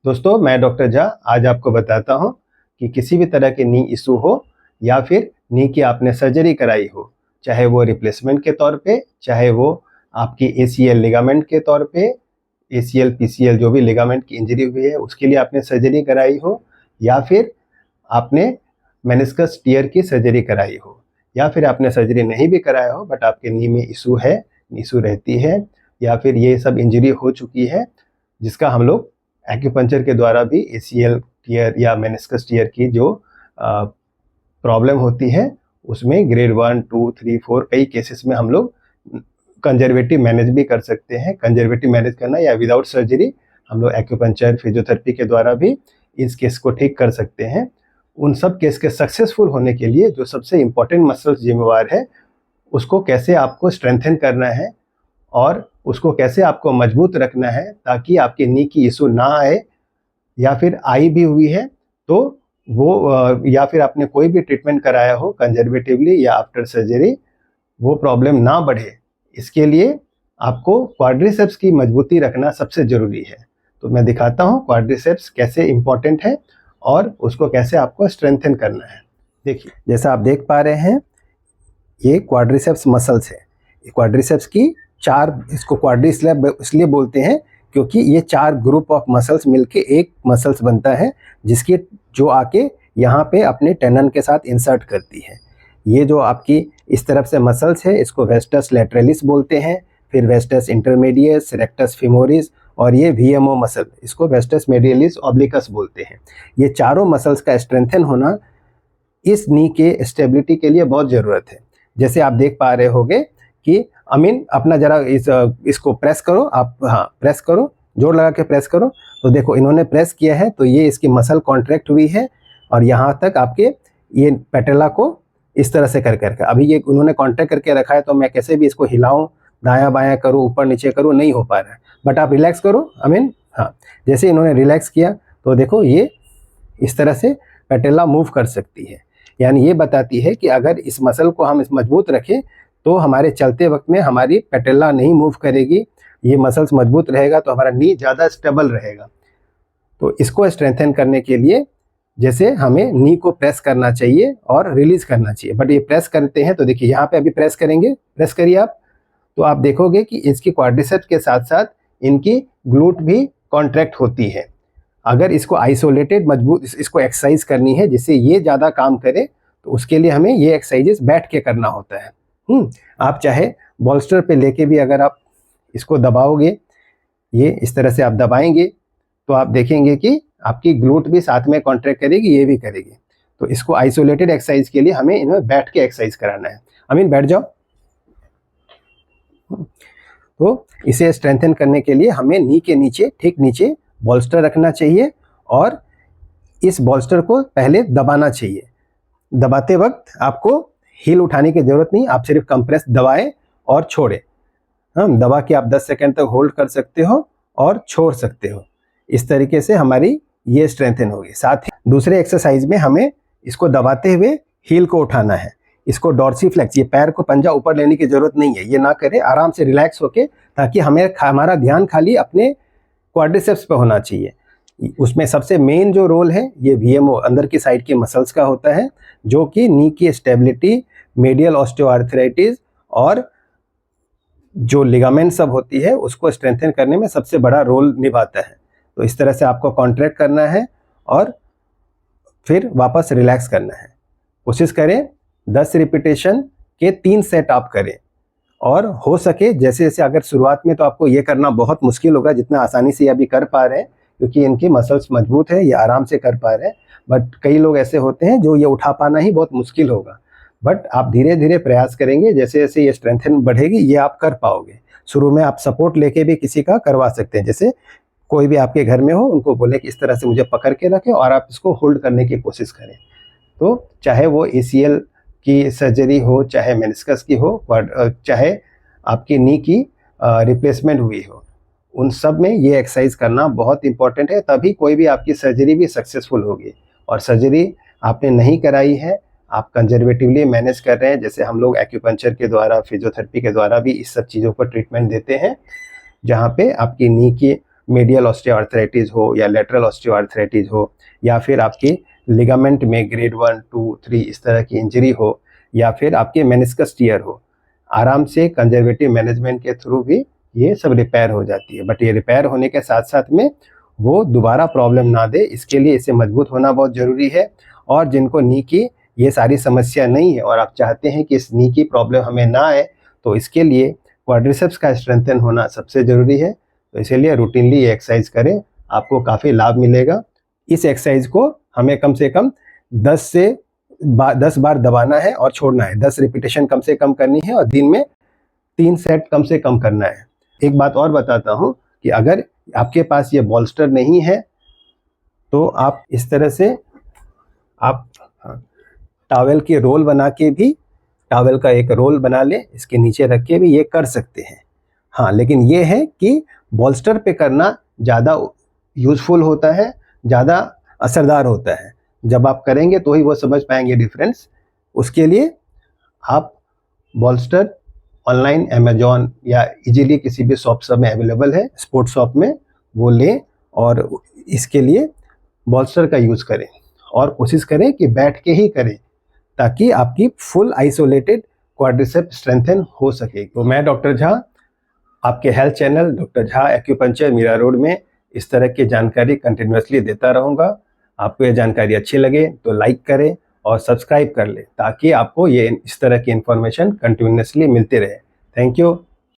दोस्तों, मैं डॉक्टर झा आज आपको बताता हूं कि किसी भी तरह के नी इशू हो या फिर नी की आपने सर्जरी कराई हो, चाहे वो रिप्लेसमेंट के तौर पे, चाहे वो आपकी एसीएल लिगामेंट के तौर पे, एसीएल पीसीएल जो भी लिगामेंट की इंजरी हुई है उसके लिए आपने सर्जरी कराई हो, या फिर आपने मेनिस्कस टियर की सर्जरी कराई हो, या फिर आपने सर्जरी नहीं भी कराया हो बट आपके नी में इशू है, इशू रहती है, या फिर ये सब इंजरी हो चुकी है जिसका हम लोग एक्यूपंक्चर के द्वारा भी एसीएल टियर या मेनिस्कस टियर की जो प्रॉब्लम होती है उसमें ग्रेड 1, 2, 3, 4 कई केसेस में हम लोग कंजर्वेटिव मैनेज भी कर सकते हैं। कंजर्वेटिव मैनेज करना या विदाउट सर्जरी हम लोग एक्यूपंक्चर फिजियोथेरेपी के द्वारा भी इस केस को ठीक कर सकते हैं। उन सब केस के सक्सेसफुल होने के लिए जो सबसे इम्पोर्टेंट मसल्स जिम्मेवार है उसको कैसे आपको स्ट्रेंथन करना है और उसको कैसे आपको मजबूत रखना है ताकि आपके नी की इशू ना आए, या फिर आई भी हुई है तो वो या फिर आपने कोई भी ट्रीटमेंट कराया हो कंजर्वेटिवली या आफ्टर सर्जरी वो प्रॉब्लम ना बढ़े। इसके लिए आपको क्वाड्रिसेप्स की मजबूती रखना सबसे ज़रूरी है। तो मैं दिखाता हूँ क्वाड्रिसेप्स कैसे इम्पोर्टेंट है और उसको कैसे आपको स्ट्रेंथन करना है। देखिए, जैसा आप देख पा रहे हैं ये क्वाड्रिसेप्स मसल्स है। क्वाड्रिसेप्स की चार, इसको क्वाड्रिसेप इसलिए बोलते हैं क्योंकि ये 4 ग्रुप ऑफ मसल्स मिलके एक मसल्स बनता है जिसकी जो आके यहाँ पे अपने टेंडन के साथ इंसर्ट करती है। ये जो आपकी इस तरफ से मसल्स है इसको वेस्टस लैटरलिस बोलते हैं, फिर वेस्टस इंटरमीडियस, रेक्टस फिमोरिस और ये वीएमओ मसल इसको वेस्टस मेडियलिस ऑब्लिकस बोलते हैं। ये चारों मसल्स का स्ट्रेंथन होना इस नी के स्टेबिलिटी के लिए बहुत ज़रूरत है। जैसे आप देख पा रहे होंगे कि अमीन अपना जरा इसको प्रेस करो आप, हाँ प्रेस करो, जोर लगा के प्रेस करो। तो देखो इन्होंने प्रेस किया है तो ये इसकी मसल कॉन्ट्रैक्ट हुई है और यहाँ तक आपके ये पेटेला को इस तरह से कर करके अभी ये उन्होंने कॉन्ट्रैक्ट करके रखा है। तो मैं कैसे भी इसको हिलाऊं, दायां बायां करूं, ऊपर नीचे करूं, नहीं हो पा रहा है। बट आप रिलैक्स करो अमीन, हाँ जैसे इन्होंने रिलैक्स किया तो देखो ये इस तरह से पेटेला मूव कर सकती है। यानी ये बताती है कि अगर इस मसल को हम इस मजबूत रखें तो हमारे चलते वक्त में हमारी पेटेला नहीं मूव करेगी, ये मसल्स मजबूत रहेगा तो हमारा नी ज़्यादा स्टेबल रहेगा। तो इसको स्ट्रेंथन करने के लिए जैसे हमें नी को प्रेस करना चाहिए और रिलीज करना चाहिए। बट ये प्रेस करते हैं तो देखिए यहाँ पे अभी प्रेस करेंगे, प्रेस करिए आप, तो आप देखोगे कि इसकी क्वाड्रिसेप्स के साथ साथ इनकी ग्लूट भी कॉन्ट्रैक्ट होती है। अगर इसको आइसोलेटेड मजबूत इसको एक्सरसाइज करनी है जिससे ये ज़्यादा काम करे तो उसके लिए हमें ये एक्सरसाइजेस बैठ के करना होता है। आप चाहे बॉल्स्टर पे लेके भी अगर आप इसको दबाओगे, ये इस तरह से आप दबाएंगे तो आप देखेंगे कि आपकी ग्लूट भी साथ में कॉन्ट्रैक्ट करेगी, ये भी करेगी। तो इसको आइसोलेटेड एक्सरसाइज के लिए हमें इन्हें बैठ के एक्सरसाइज कराना है। अमीन बैठ जाओ। तो इसे स्ट्रेंथन करने के लिए हमें नी के नीचे, ठीक नीचे बॉल्स्टर रखना चाहिए और इस बॉल्स्टर को पहले दबाना चाहिए। दबाते वक्त आपको हील उठाने की जरूरत नहीं, आप सिर्फ कंप्रेस दबाएं और छोड़ें। हम दबा के आप 10 सेकंड तक होल्ड कर सकते हो और छोड़ सकते हो। इस तरीके से हमारी ये स्ट्रेंथन होगी। साथ ही दूसरे एक्सरसाइज में हमें इसको दबाते हुए हील को उठाना है। इसको डॉर्सीफ्लेक्स, ये पैर को पंजा ऊपर लेने की जरूरत नहीं है, ये ना करें, आराम से रिलैक्स होके, ताकि हमारा ध्यान खाली अपने क्वाड्रिसेप्स पे होना चाहिए। उसमें सबसे मेन जो रोल है ये वीएमओ अंदर की साइड के मसल्स का होता है जो कि नी की स्टेबिलिटी, मेडियल ऑस्टियोआर्थराइटिस और जो लिगामेंट सब होती है उसको स्ट्रेंथन करने में सबसे बड़ा रोल निभाता है। तो इस तरह से आपको कॉन्ट्रैक्ट करना है और फिर वापस रिलैक्स करना है। कोशिश करें 10 रिपीटेशन के 3 सेट आप करें और हो सके जैसे जैसे, अगर शुरुआत में तो आपको ये करना बहुत मुश्किल होगा जितना आसानी से अभी कर पा रहे हैं क्योंकि इनकी मसल्स मजबूत है, ये आराम से कर पा रहे हैं। बट कई लोग ऐसे होते हैं जो ये उठा पाना ही बहुत मुश्किल होगा। बट आप धीरे धीरे प्रयास करेंगे, जैसे जैसे ये स्ट्रेंथन बढ़ेगी ये आप कर पाओगे। शुरू में आप सपोर्ट लेके भी किसी का करवा सकते हैं, जैसे कोई भी आपके घर में हो उनको बोले कि इस तरह से मुझे पकड़ के रखें और आप इसको होल्ड करने की कोशिश करें। तो चाहे वो एसीएल की सर्जरी हो, चाहे मेनिस्कस की हो, चाहे आपकी नी की रिप्लेसमेंट हुई हो, उन सब में ये एक्सरसाइज करना बहुत इंपॉर्टेंट है। तभी कोई भी आपकी सर्जरी भी सक्सेसफुल होगी। और सर्जरी आपने नहीं कराई है, आप कंजर्वेटिवली मैनेज कर रहे हैं, जैसे हम लोग एक्यूपंक्चर के द्वारा, फिजियोथेरेपी के द्वारा भी इस सब चीज़ों पर ट्रीटमेंट देते हैं, जहाँ पे आपकी नी की मेडियल ऑस्टियोआर्थराइटिस हो या लेटरल ऑस्टियोआर्थराइटिस हो, या फिर आपके लिगामेंट में ग्रेड 1, 2, 3 इस तरह की इंजरी हो, या फिर आपके मेनिस्कस टियर हो, आराम से कंजर्वेटिव मैनेजमेंट के थ्रू भी ये सब रिपेयर हो जाती है। बट ये रिपेयर होने के साथ साथ में वो दोबारा प्रॉब्लम ना दे, इसके लिए इसे मजबूत होना बहुत ज़रूरी है। और जिनको नी की ये सारी समस्या नहीं है और आप चाहते हैं कि इस नी की प्रॉब्लम हमें ना आए, तो इसके लिए क्वाड्रिसेप्स का स्ट्रेंथन होना सबसे ज़रूरी है। तो इसीलिए रूटीनली ये एक्सरसाइज करें, आपको काफ़ी लाभ मिलेगा। इस एक्सरसाइज को हमें कम से कम 10 बार दबाना है और छोड़ना है। 10 रिपीटेशन कम से कम करनी है और दिन में 3 सेट कम से कम करना है। एक बात और बताता हूँ कि अगर आपके पास ये बॉल्स्टर नहीं है तो आप इस तरह से आप टॉवेल के रोल बना के भी, टॉवेल का एक रोल बना ले, इसके नीचे रख के भी ये कर सकते हैं। हाँ, लेकिन ये है कि बॉल्स्टर पे करना ज़्यादा यूज़फुल होता है, ज़्यादा असरदार होता है। जब आप करेंगे तो ही वो समझ पाएंगे डिफरेंस। उसके लिए आप बॉल्स्टर ऑनलाइन अमेजॉन या इजीली किसी भी शॉप सब में अवेलेबल है, स्पोर्ट्स शॉप में, वो लें और इसके लिए बॉल्स्टर का यूज़ करें और कोशिश करें कि बैठ के ही करें ताकि आपकी फुल आइसोलेटेड क्वाड्रिसेप्स स्ट्रेंथन हो सके। तो मैं डॉक्टर झा आपके health channel doctor Jha acupuncture Mira Road में इस तरह की जानकारी कंटिन्यूसली देता रहूँगा। आपको ये जानकारी अच्छी लगे तो लाइक करें और सब्सक्राइब कर लें ताकि आपको ये इस तरह की इन्फॉर्मेशन कंटिन्यूसली मिलती रहे। Thank you.